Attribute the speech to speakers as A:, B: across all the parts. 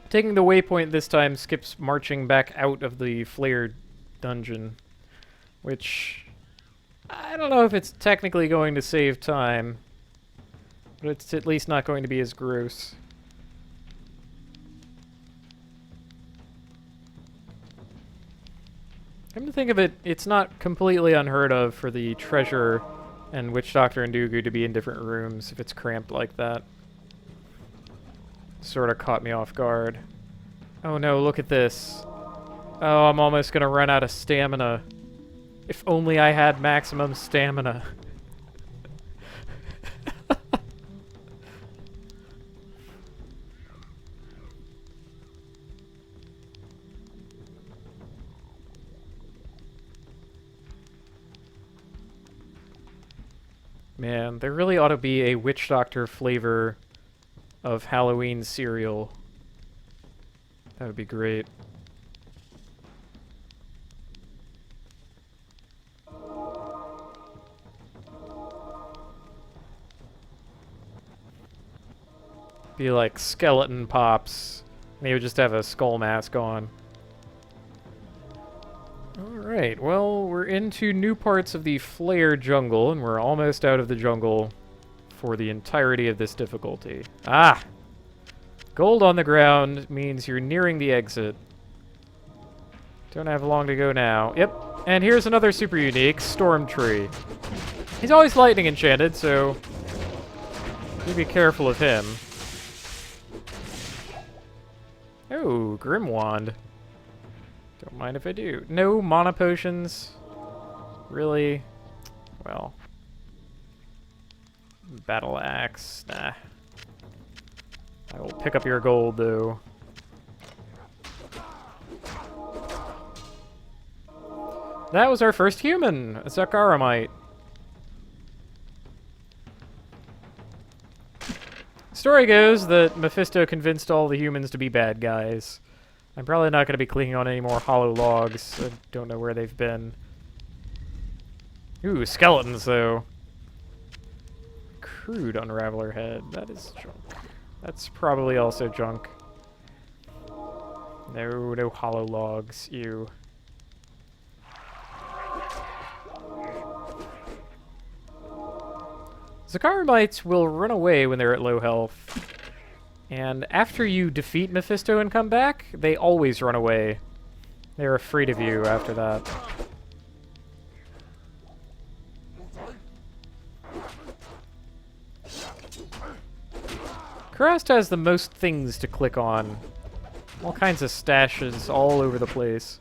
A: Taking the waypoint this time skips marching back out of the flare dungeon, which I don't know if it's technically going to save time, but it's at least not going to be as gross. Come to think of it, it's not completely unheard of for the treasure and Witch Doctor and Dooku to be in different rooms if it's cramped like that. Sort of caught me off guard. Oh no, look at this. Oh, I'm almost gonna run out of stamina. If only I had maximum stamina. Man, there really ought to be a Witch Doctor flavor of Halloween cereal. That would be great. Be like skeleton pops. They would just have a skull mask on. Alright, well, we're into new parts of the Flare jungle, and we're almost out of the jungle for the entirety of this difficulty. Ah! Gold on the ground means you're nearing the exit. Don't have long to go now. Yep, and here's another super unique, Storm Tree. He's always lightning enchanted, so you be careful of him. Oh, Grim Wand. Don't mind if I do. No mana potions? Really? Well. Battle Axe. Nah. I will pick up your gold, though. That was our first human! A Zakaramite. Story goes that Mephisto convinced all the humans to be bad guys. I'm probably not going to be clicking on any more hollow logs. I don't know where they've been. Ooh, skeletons, though. Crude Unraveler head. That is junk. That's probably also junk. No hollow logs. Ew. Zakaramites will run away when they're at low health. And after you defeat Mephisto and come back, they always run away. They're afraid of you after that. Kurast has the most things to click on. All kinds of stashes all over the place.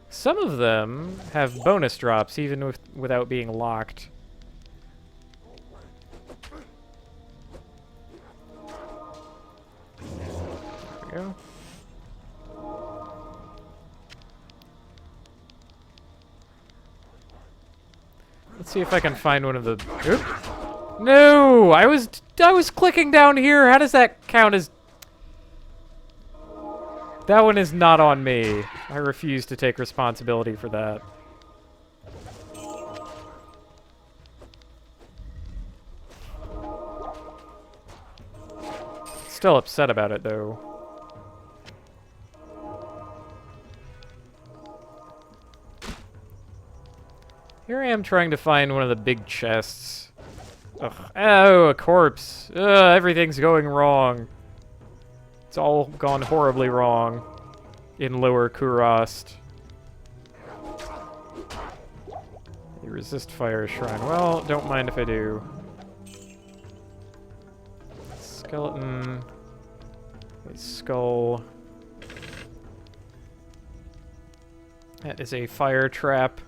A: Some of them have bonus drops even without being locked. Go. Let's see if I can find one of the. Oop. No, I was clicking down here. How does that count as? That one is not on me. I refuse to take responsibility for that. Still upset about it though. Here I am trying to find one of the big chests. Ugh. Oh, a corpse. Ugh, everything's going wrong. It's all gone horribly wrong in Lower Kurast. You resist fire shrine. Well, don't mind if I do. Skeleton. A skull. That is a fire trap.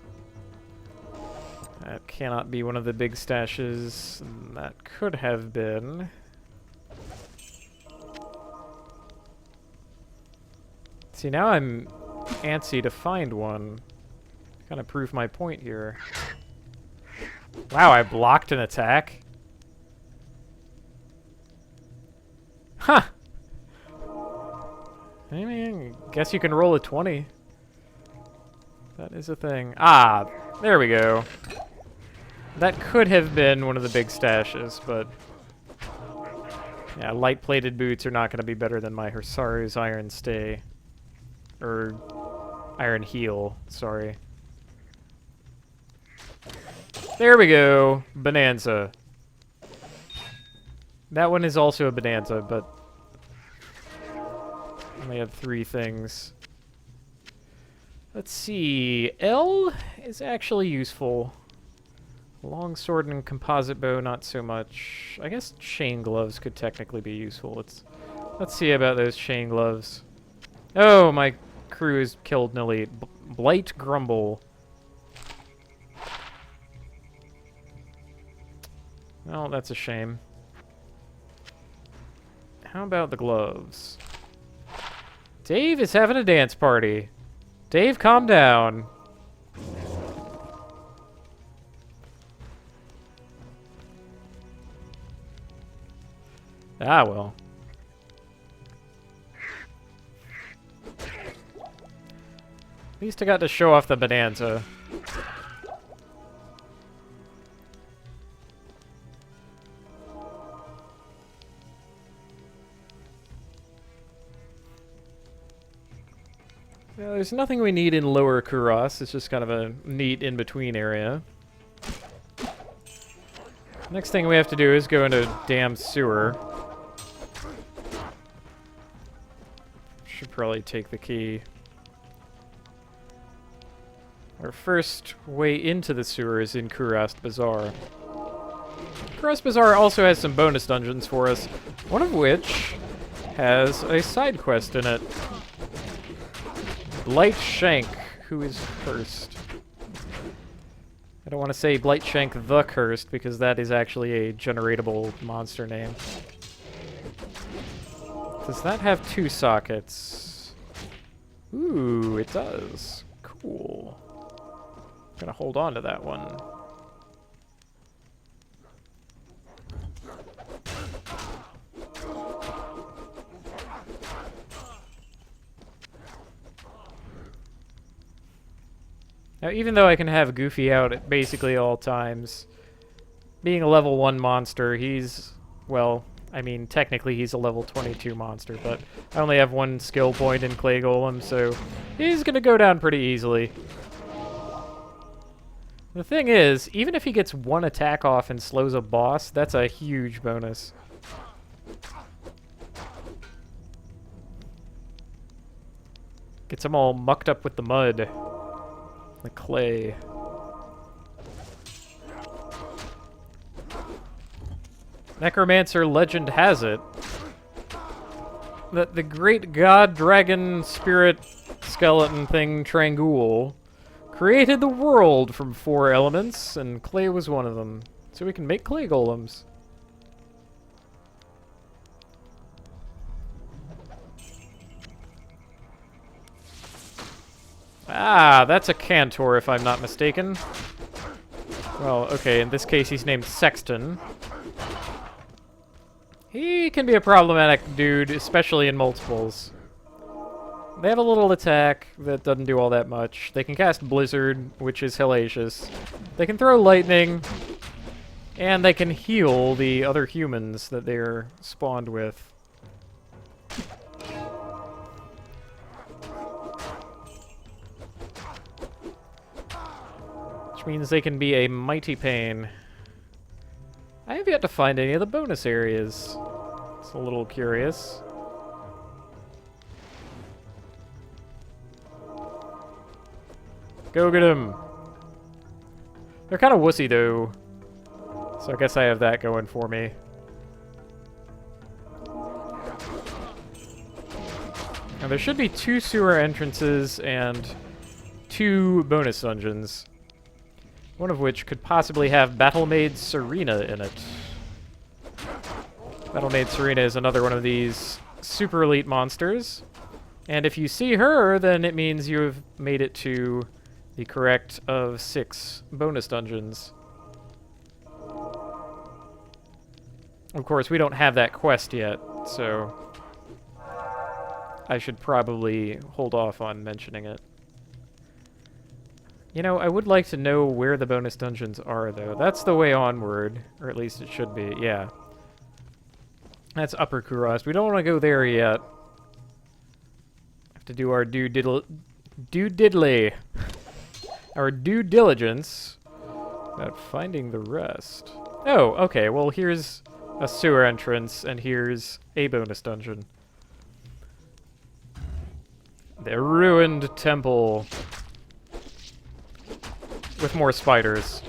A: That cannot be one of the big stashes. That could have been. See, now I'm antsy to find one. Kind of prove my point here. Wow, I blocked an attack. Huh. I mean, guess you can roll a 20. That is a thing. Ah, there we go. That could have been one of the big stashes, but Yeah, light-plated boots are not going to be better than my Hersaru's Iron Stay. Or Iron Heel, sorry. There we go! Bonanza. That one is also a Bonanza, but only have 3 things. Let's see. L is actually useful. Longsword and composite bow, not so much. I guess chain gloves could technically be useful. Let's see about those chain gloves. Oh, my crew is killed nearly. Blight Grumble. Well, that's a shame. How about the gloves? Dave is having a dance party. Dave, calm down. Ah, well. At least I got to show off the Bonanza. Now, there's nothing we need in Lower Kurast. It's just kind of a neat in-between area. Next thing we have to do is go into damn sewer. Should probably take the key. Our first way into the sewer is in Kurast Bazaar. Kurast Bazaar also has some bonus dungeons for us, one of which has a side quest in it. Blightshank, who is cursed. I don't want to say Blightshank the Cursed, because that is actually a generatable monster name. Does that have 2 sockets? Ooh, it does. Cool. Gonna hold on to that one. Now, even though I can have Goofy out at basically all times, being a level 1 monster, he's, well, I mean, technically he's a level 22 monster, but I only have 1 skill point in Clay Golem, so he's gonna go down pretty easily. The thing is, even if he gets 1 attack off and slows a boss, that's a huge bonus. Gets him all mucked up with the mud. The clay. Necromancer legend has it that the great god dragon spirit skeleton thing Trangul created the world from 4 elements, and clay was one of them. So we can make clay golems. Ah, that's a Cantor, if I'm not mistaken. Well, okay, in this case he's named Sexton. He can be a problematic dude, especially in multiples. They have a little attack that doesn't do all that much. They can cast Blizzard, which is hellacious. They can throw lightning, and they can heal the other humans that they're spawned with. Which means they can be a mighty pain. I have yet to find any of the bonus areas. It's a little curious. Go get him! They're kind of wussy though, so I guess I have that going for me. Now there should be 2 sewer entrances and 2 bonus dungeons. One of which could possibly have Battlemaid Serena in it. Battlemaid Serena is another one of these super elite monsters. And if you see her, then it means you've made it to the correct of 6 bonus dungeons. Of course, we don't have that quest yet, so I should probably hold off on mentioning it. You know, I would like to know where the bonus dungeons are, though. That's the way onward, or at least it should be, yeah. That's Upper Kurast. We don't want to go there yet. Have to do our due diddly. Our due diligence about finding the rest. Oh, okay. Well, here's a sewer entrance, and here's a bonus dungeon. The ruined temple. With more spiders.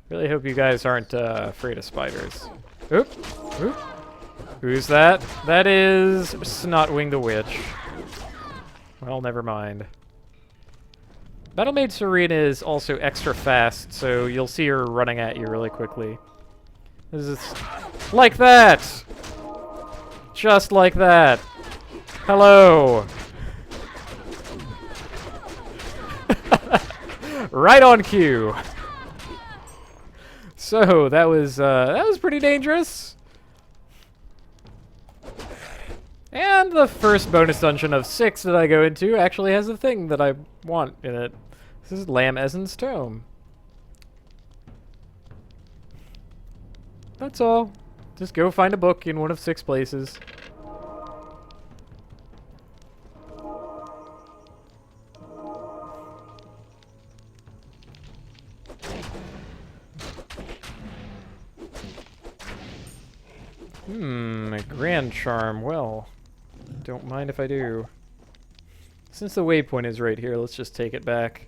A: Really hope you guys aren't afraid of spiders. Oop! Oop! Who's that? That is Snotwing the Witch. Well, never mind. Battlemaid Serena is also extra fast, so you'll see her running at you really quickly. This is like that! Just like that. Hello! Right on cue. So that was pretty dangerous. And the first bonus dungeon of 6 that I go into actually has a thing that I want in it. This is Lamb Esen's Tome. That's all. Just go find a book in one of 6 places. A grand charm. Well, don't mind if I do. Since the waypoint is right here, let's just take it back.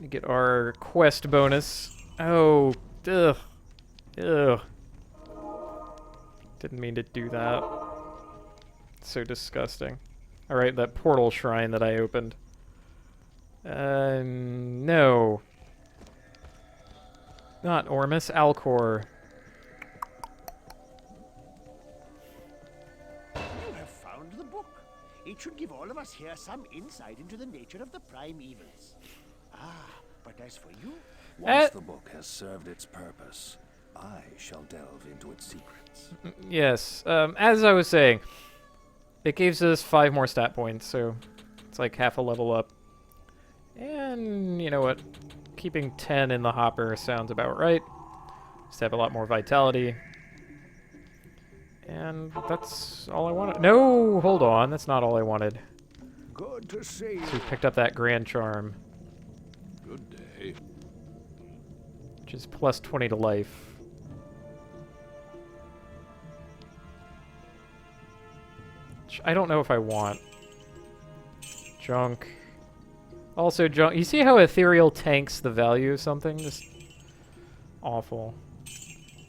A: Get our quest bonus. Oh, ugh. Ugh. Didn't mean to do that. So disgusting. Alright, that portal shrine that I opened. No. Not Ormus, Alcor.
B: You have found the book. It should give all of us here some insight into the nature of the prime evils. Ah, but as for you...
C: Once the book has served its purpose, I shall delve into its secrets.
A: Yes, as I was saying, it gives us 5 more stat points, so it's like half a level up. And, you know what? Keeping 10 in the hopper sounds about right. Just have a lot more vitality. And that's all I wanted. No, hold on. That's not all I wanted.
B: Good to see you.
A: So we picked up that Grand Charm.
C: Good day.
A: Which is plus 20 to life. Which I don't know if I want. Junk. Also junk. You see how ethereal tanks the value of something? Just awful.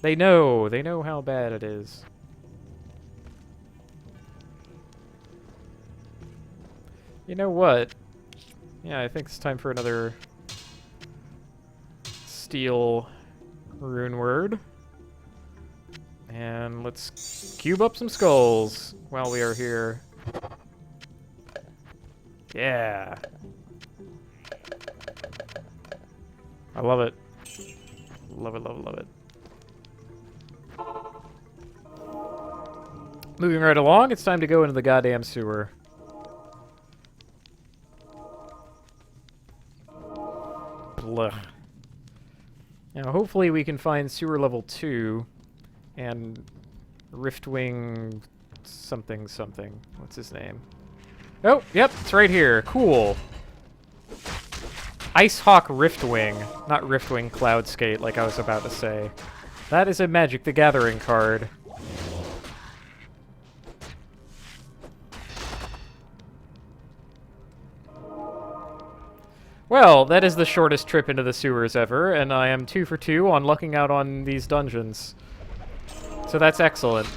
A: They know how bad it is. You know what? Yeah, I think it's time for another steel rune word. And let's cube up some skulls while we are here. Yeah. I love it. Love it, love it, love it. Moving right along, it's time to go into the goddamn sewer. Blah. Now, hopefully we can find sewer level 2 and Riftwing something something. What's his name? Oh, yep, it's right here. Cool. Icehawk Riftwing. Not Riftwing Cloudskate like I was about to say. That is a Magic the Gathering card. Well, that is the shortest trip into the sewers ever, and I am 2 for 2 on lucking out on these dungeons. So that's excellent.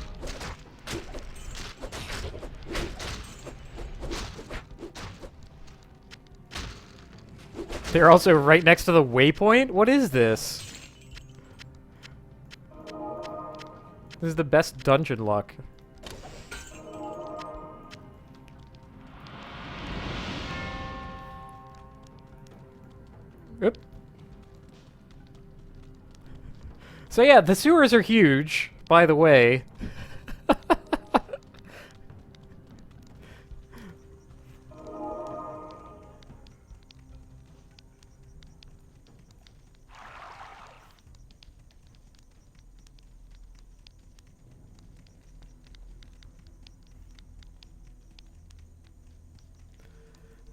A: They're also right next to the waypoint? What is this? This is the best dungeon luck. Oop. So yeah, the sewers are huge, by the way.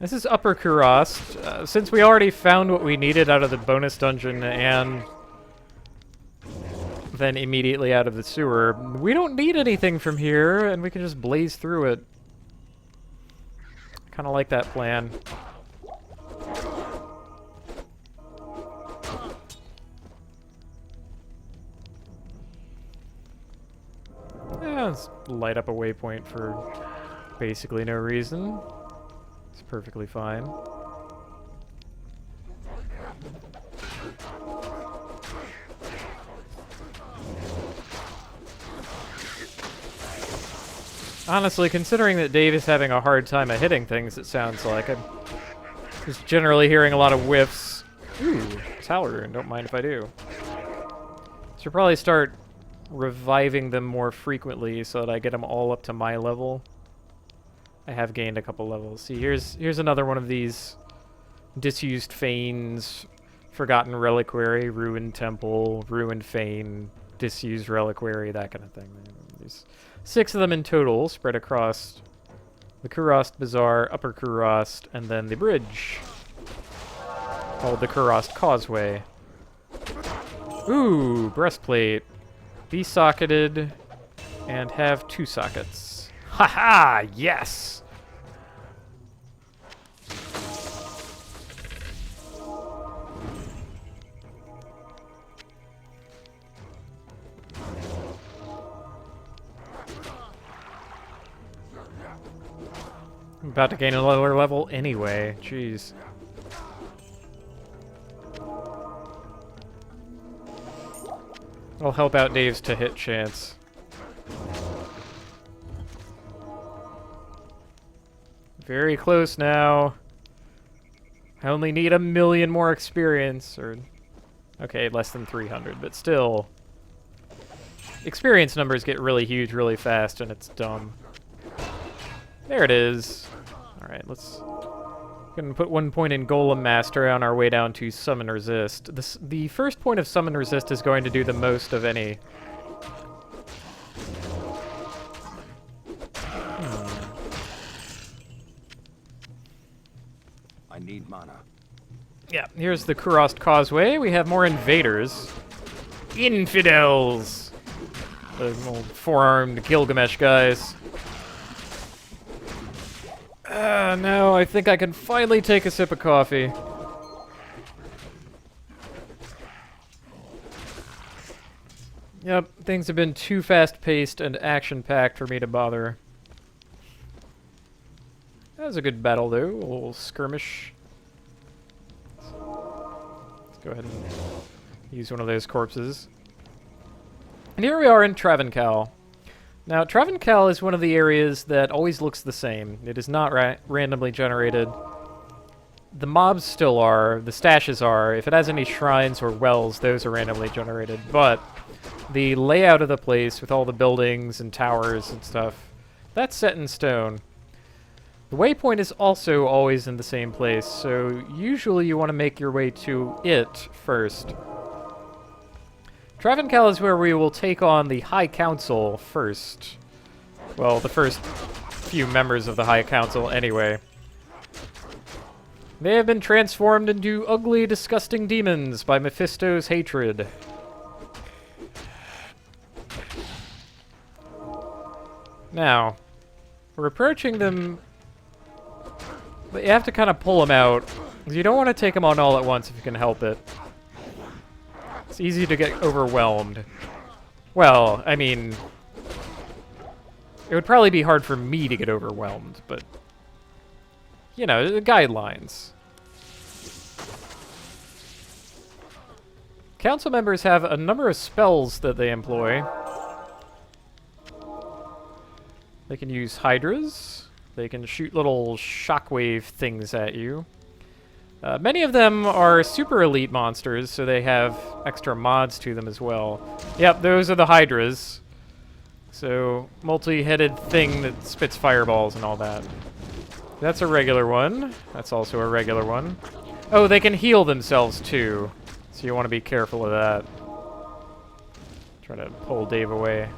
A: This is Upper Kurast. Since we already found what we needed out of the bonus dungeon and then immediately out of the sewer, we don't need anything from here, and we can just blaze through it. Kind of like that plan. Yeah, let's light up a waypoint for basically no reason. It's perfectly fine. Honestly, considering that Dave is having a hard time at hitting things, it sounds like I'm just generally hearing a lot of whiffs. Ooh, Tower Rune, don't mind if I do. Should probably start reviving them more frequently so that I get them all up to my level. I have gained a couple levels. See, here's another one of these disused fanes, forgotten reliquary, ruined temple, ruined fane, disused reliquary, that kind of thing. There's 6 of them in total, spread across the Kurast Bazaar, Upper Kurast, and then the bridge called the Kurast Causeway. Ooh, breastplate. Be socketed and have 2 sockets. Haha, yes! I'm about to gain another level anyway. Jeez. I'll help out Dave's to hit chance. Very close now. I only need 1,000,000 more experience, or... Okay, less than 300, but still. Experience numbers get really huge really fast, and it's dumb. There it is. Alright, let's... Gonna put 1 point in Golem Master on our way down to Summon Resist. The first point of Summon Resist is going to do the most of any.
C: I need mana.
A: Yeah, here's the Kurast Causeway. We have more invaders. Infidels! The old four-armed Gilgamesh guys. No, I think I can finally take a sip of coffee. Yep, things have been too fast-paced and action-packed for me to bother. That was a good battle, though. A little skirmish. Let's go ahead and use one of those corpses. And here we are in Travancal. Now, Travancal is one of the areas that always looks the same. It is not randomly generated. The mobs still are, the stashes are. If it has any shrines or wells, those are randomly generated. But the layout of the place with all the buildings and towers and stuff, that's set in stone. The waypoint is also always in the same place, so usually you want to make your way to it first. Travancal is where we will take on the High Council first. Well, the first few members of the High Council, anyway. They have been transformed into ugly, disgusting demons by Mephisto's hatred. Now, we're approaching them, but you have to kind of pull them out. You don't want to take them on all at once if you can help it. It's easy to get overwhelmed. Well, I mean, it would probably be hard for me to get overwhelmed, but, you know, the guidelines. Council members have a number of spells that they employ. They can use hydras. They can shoot little shockwave things at you. Many of them are super elite monsters, so they have extra mods to them as well. Yep, those are the hydras. So, multi-headed thing that spits fireballs and all that. That's a regular one. That's also a regular one. Oh, they can heal themselves too. So you want to be careful of that. Try to pull Dave away.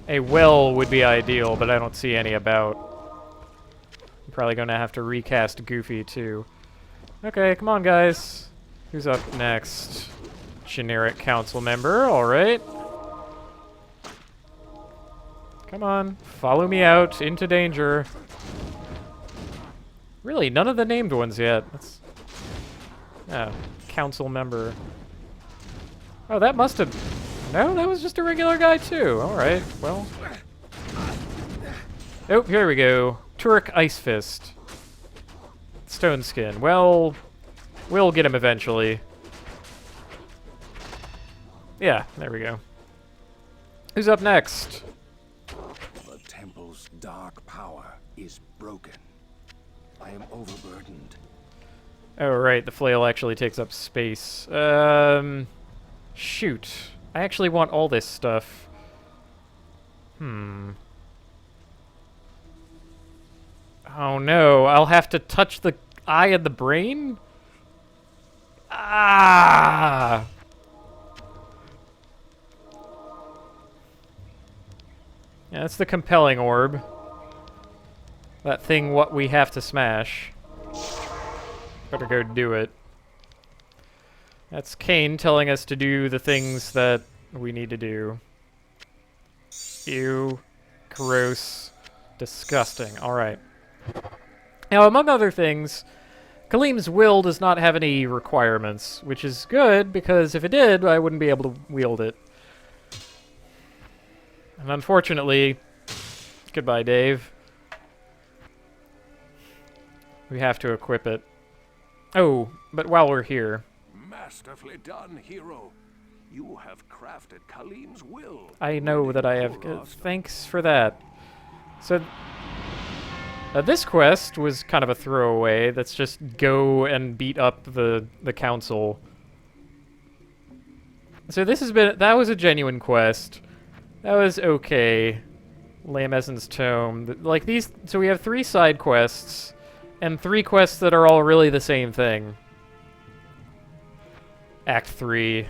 A: A well would be ideal, but I don't see any about. Probably gonna have to recast Goofy, too. Okay, come on, guys. Who's up next? Generic council member, alright. Come on, follow me out into danger. Really, none of the named ones yet. That's... Yeah, council member. Oh, that must have... No, that was just a regular guy, too. Alright, well... Oh, here we go. Turek Ice Fist. Stone Skin. Well, we'll get him eventually. Yeah, there we go. Who's up next?
C: The temple's dark power is broken. I am overburdened.
A: Oh, right, the flail actually takes up space. Shoot. I actually want all this stuff. Oh no, I'll have to touch the eye and the brain? Ah! Yeah, that's the compelling orb. That thing what we have to smash. Better go do it. That's Kane telling us to do the things that we need to do. Ew. Gross. Disgusting. Alright. Now, among other things, Kaleem's will does not have any requirements, which is good, because if it did, I wouldn't be able to wield it. And unfortunately, goodbye, Dave. We have to equip it. Oh, but while we're here...
C: Masterfully done, hero. You have crafted Kaleem's will.
A: I know that I have... thanks for that. So... this quest was kind of a throwaway. That's just go and beat up the council. So this has been... That was a genuine quest. That was okay. Lameson's Tome. Like these... So we have 3 side quests, and 3 quests that are all really the same thing. Act 3.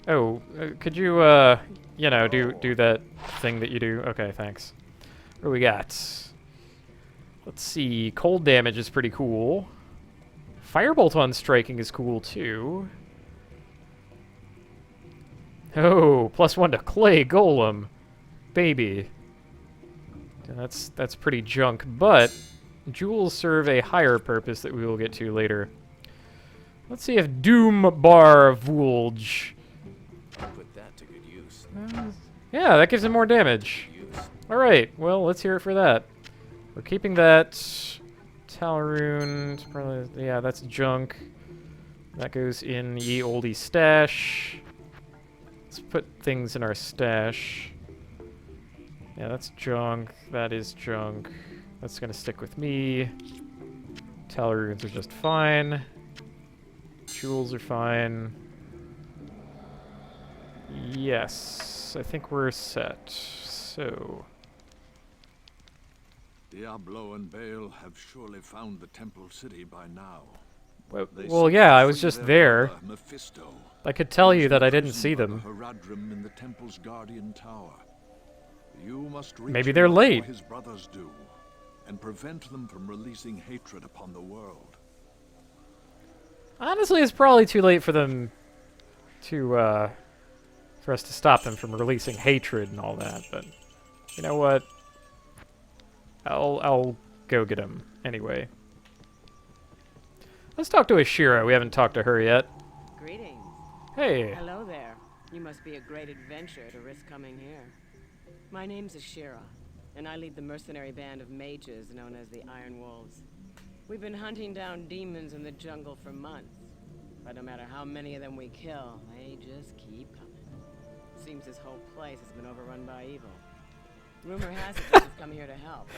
A: Oh, could you, you know, do that thing that you do? Okay, thanks. What do we got? Let's see. Cold damage is pretty cool. Firebolt on striking is cool, too. Oh, +1 to clay golem. Baby. That's pretty junk, but jewels serve a higher purpose that we will get to later. Let's see if Doom Bar Vulge.
C: Put that to good use.
A: Yeah, that gives him more damage. Alright, well, let's hear it for that. We're keeping that. Talrune, probably, yeah, that's junk. That goes in ye olde stash. Let's put things in our stash. Yeah, that's junk. That is junk. That's gonna stick with me. Talrunes are just fine. Jewels are fine. Yes, I think we're set. So...
C: Diablo and Baal have surely found the temple city by now.
A: Well, yeah, I was just there.
C: Mephisto.
A: I could tell you that I didn't see them.
C: Haradrim in the temple's guardian tower. You must reach
A: Maybe they're
C: him
A: late.
C: before his brothers do, and prevent them from releasing hatred upon the world.
A: Honestly, it's probably too late for them to, for us to stop them from releasing hatred and all that, but you know what? I'll go get him anyway. Let's talk to Shira. We haven't talked to her yet.
D: Greetings.
A: Hey.
D: Hello there. You must be a great adventure to risk coming here. My name's Shira, and I lead the mercenary band of mages known as the Iron Wolves. We've been hunting down demons in the jungle for months, but no matter how many of them we kill, they just keep coming. Seems this whole place has been overrun by evil. Rumor has it that you've come here to help.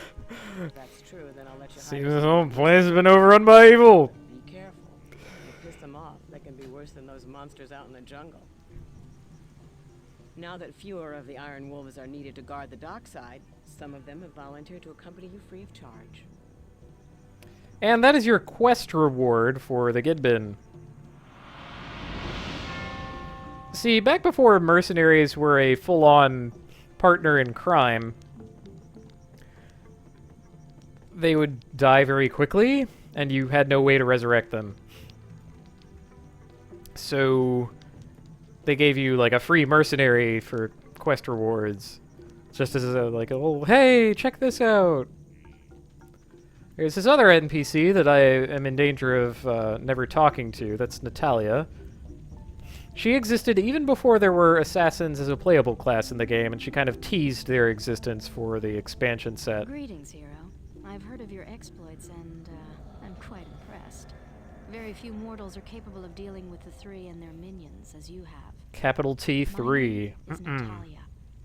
D: If that's true, then I'll let you hide.
A: Seems this whole place has been overrun by evil.
D: Be careful. If you piss them off, they can be worse than those monsters out in the jungle. Now that fewer of the Iron Wolves are needed to guard the dockside, some of them have volunteered to accompany you free of charge.
A: And that is your quest reward for the Gidbin. See, back before mercenaries were a full-on partner in crime, they would die very quickly, and you had no way to resurrect them. So they gave you like a free mercenary for quest rewards, just as a, like, oh, hey, check this out. There's this other NPC that I am in danger of never talking to. That's Natalia. She existed even before there were assassins as a playable class in the game, and she kind of teased their existence for the expansion set.
E: Greetings, hero. I've heard of your exploits, and I'm quite impressed. Very few mortals are capable of dealing with the three and their minions, as you have.
A: Capital T3.
E: My name is Natalia.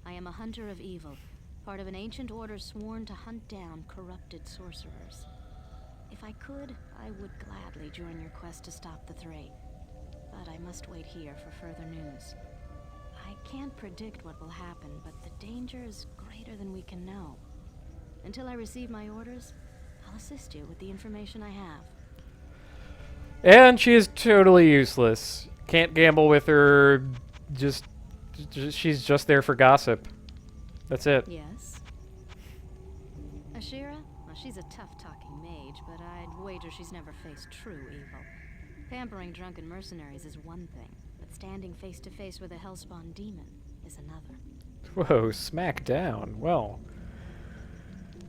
E: I am a hunter of evil, part of an ancient order sworn to hunt down corrupted sorcerers. If I could, I would gladly join your quest to stop the three. But I must wait here for further news. I can't predict what will happen, but the danger is greater than we can know. Until I receive my orders, I'll assist you with the information I have.
A: And she is totally useless. Can't gamble with her. She's just there for gossip. That's it.
E: Yes? Shira? Well, she's a tough-talking mage, but I'd wager she's never faced true evil. Pampering drunken mercenaries is one thing, but standing face-to-face with a hellspawn demon is another.
A: Whoa, smack down. Well.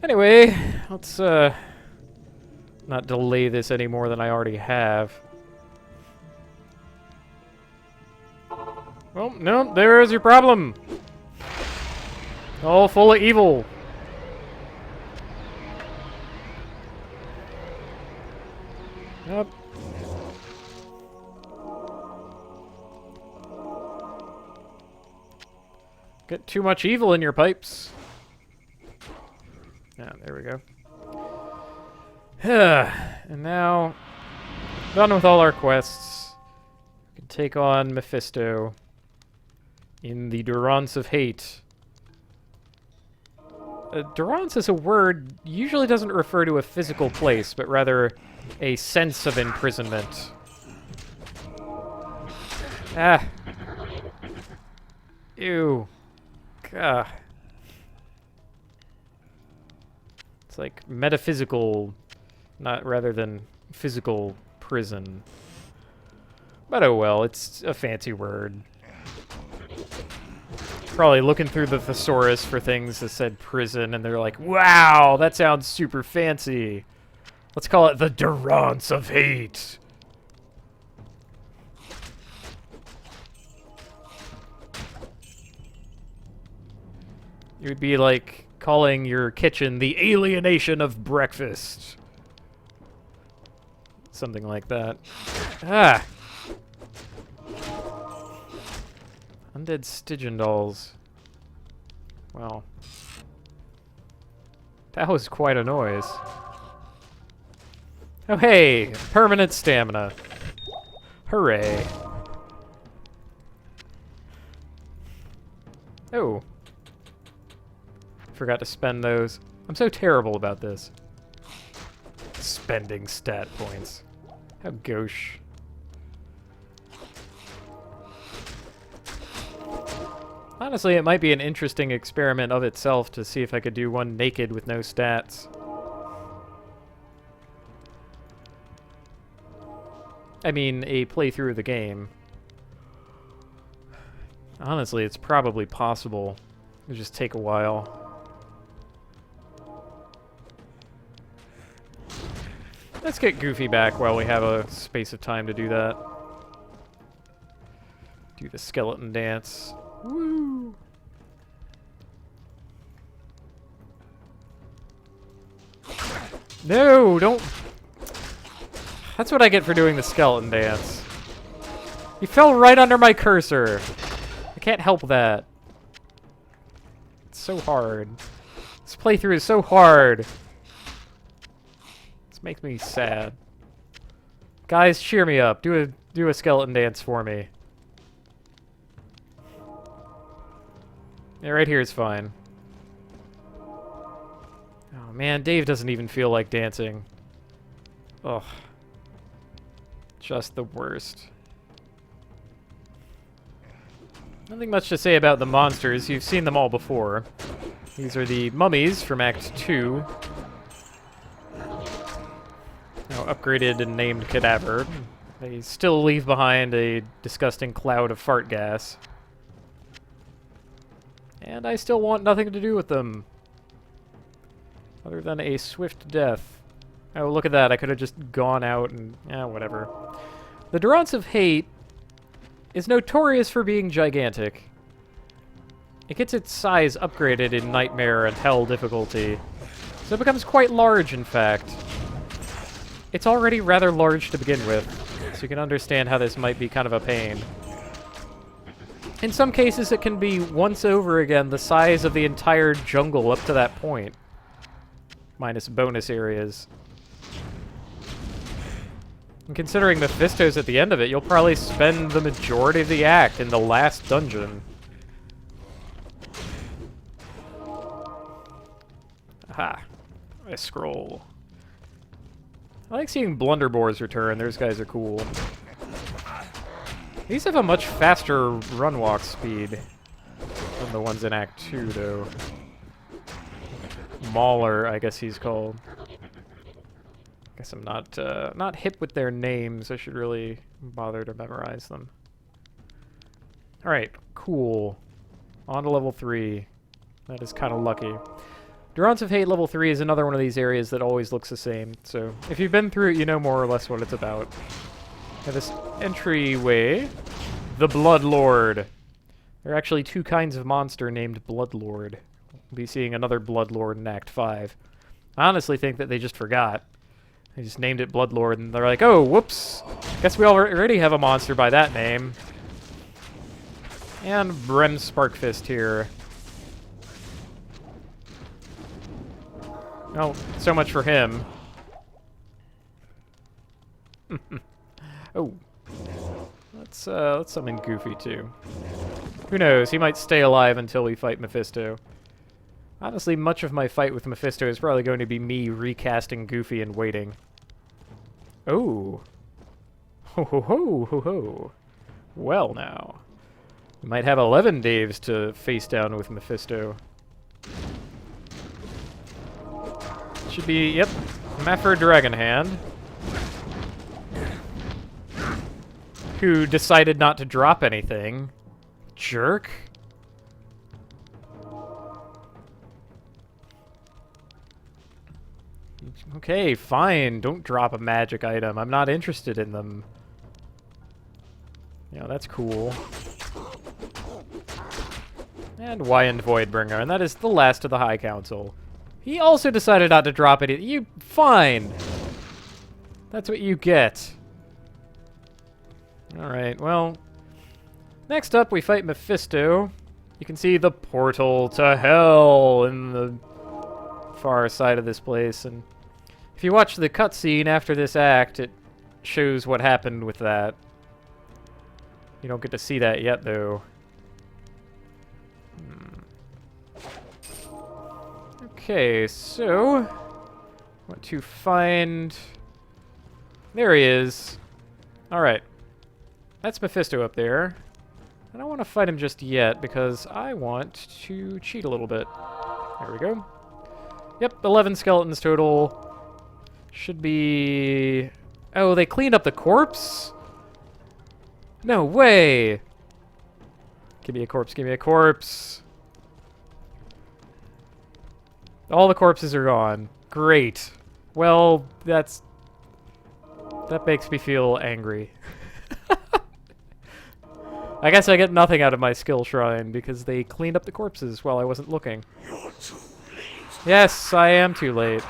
A: Anyway, let's not delay this any more than I already have. Well, no, there is your problem. All full of evil. Yep. Get too much evil in your pipes. Yeah, there we go. And now, done with all our quests. We can take on Mephisto in the Durants of Hate. Durance as a word usually doesn't refer to a physical place, but rather a sense of imprisonment. Ah. Ew. Gah. It's like metaphysical, not rather than physical prison. But oh well, it's a fancy word. Probably looking through the thesaurus for things that said prison, and they're like, wow, that sounds super fancy. Let's call it the Durants of Hate. It would be like calling your kitchen the alienation of breakfast. Something like that. Ah! Undead Stygian dolls. Well. That was quite a noise. Oh hey! Permanent stamina. Hooray. Oh. Forgot to spend those. I'm so terrible about this. Spending stat points. How gauche. Honestly, it might be an interesting experiment of itself to see if I could do one naked with no stats. I mean, a playthrough of the game. Honestly, it's probably possible. It'll just take a while. Let's get Goofy back while we have a space of time to do that. Do the skeleton dance. Woo! No, don't... That's what I get for doing the skeleton dance. You fell right under my cursor. I can't help that. It's so hard. This playthrough is so hard. This makes me sad. Guys, cheer me up. Do a skeleton dance for me. Yeah, right here is fine. Oh man, Dave doesn't even feel like dancing. Ugh. Just the worst. Nothing much to say about the monsters. You've seen them all before. These are the mummies from Act 2. upgraded and named cadaver. They still leave behind a disgusting cloud of fart gas. And I still want nothing to do with them. Other than a swift death. Oh, look at that. I could have just gone out and... whatever. The Durants of Hate is notorious for being gigantic. It gets its size upgraded in Nightmare and Hell difficulty. So it becomes quite large, in fact. It's already rather large to begin with, so you can understand how this might be kind of a pain. In some cases, it can be once over again the size of the entire jungle up to that point. Minus bonus areas. And considering Mephisto's at the end of it, you'll probably spend the majority of the act in the last dungeon. Aha. A scroll. I like seeing Blunderboars return. Those guys are cool. These have a much faster run walk speed than the ones in Act 2, though. Mauler, I guess he's called. Guess I'm not hip with their names. I should really bother to memorize them. Alright, cool. On to level 3. That is kind of lucky. Durants of Hate level 3 is another one of these areas that always looks the same, so if you've been through it, you know more or less what it's about. Now this entryway, the Bloodlord. There are actually 2 kinds of monster named Bloodlord. We'll be seeing another Bloodlord in Act 5. I honestly think that they just forgot. They just named it Bloodlord, and they're like, oh, whoops. Guess we already have a monster by that name. And Brem Sparkfist here. Oh, so much for him. Oh. Let's summon Goofy, too. Who knows? He might stay alive until we fight Mephisto. Honestly, much of my fight with Mephisto is probably going to be me recasting Goofy and waiting. Oh. Ho ho ho ho ho. Well, now. We might have 11 Daves to face down with Mephisto. Should be, yep, Maffer Dragonhand, who decided not to drop anything. Jerk. Okay, fine, don't drop a magic item. I'm not interested in them. Yeah, that's cool. And Wyand Voidbringer, and that is the last of the High Council. He also decided not to drop it. You fine. That's what you get. Alright, well. Next up, we fight Mephisto. You can see the portal to hell in the far side of this place. And if you watch the cutscene after this act, it shows what happened with that. You don't get to see that yet, though. Okay, so want to find... There he is. Alright. That's Mephisto up there. I don't want to fight him just yet because I want to cheat a little bit. There we go. Yep, 11 skeletons total. Should be... Oh, they cleaned up the corpse? No way! Give me a corpse, give me a corpse. All the corpses are gone. Great. Well, that makes me feel angry. I guess I get nothing out of my skill shrine because they cleaned up the corpses while I wasn't looking.
B: You're too late.
A: Yes, I am too late.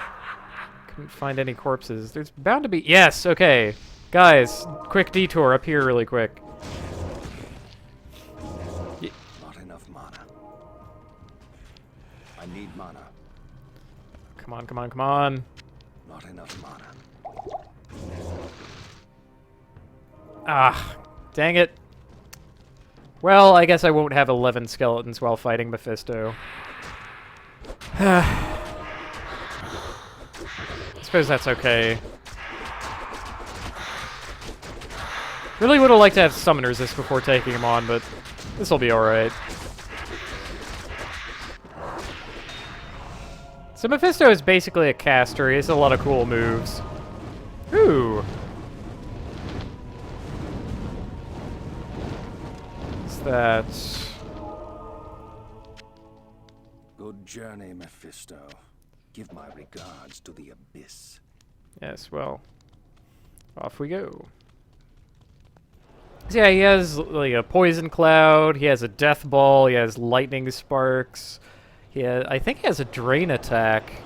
A: Couldn't find any corpses. There's bound to be... Yes, okay. Guys, quick detour up here really quick.
C: Not enough mana. I need mana.
A: Come on, come on, come on.
C: Not enough mana.
A: Ah, dang it. Well, I guess I won't have 11 skeletons while fighting Mephisto. I suppose that's okay. Really would have liked to have summon resist before taking him on, but this'll be alright. So Mephisto is basically a caster. He has a lot of cool moves. Ooh. What's that?
C: Good journey, Mephisto. Give my regards to the Abyss.
A: Yes, well, off we go. So yeah, he has like a poison cloud, he has a death ball, he has lightning sparks. I think he has a drain attack.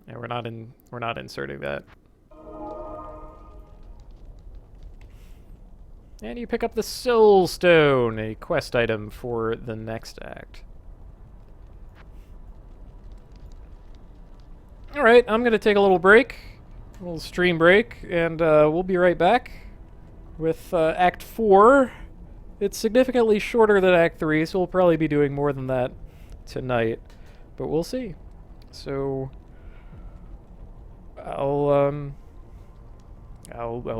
A: Yeah, we're not inserting that. And you pick up the Soul Stone, a quest item for the next act. Alright, I'm going to take a little break, a little stream break, and we'll be right back with Act 4. It's significantly shorter than Act 3, so we'll probably be doing more than that tonight, but we'll see. So, I'll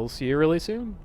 A: see you really soon.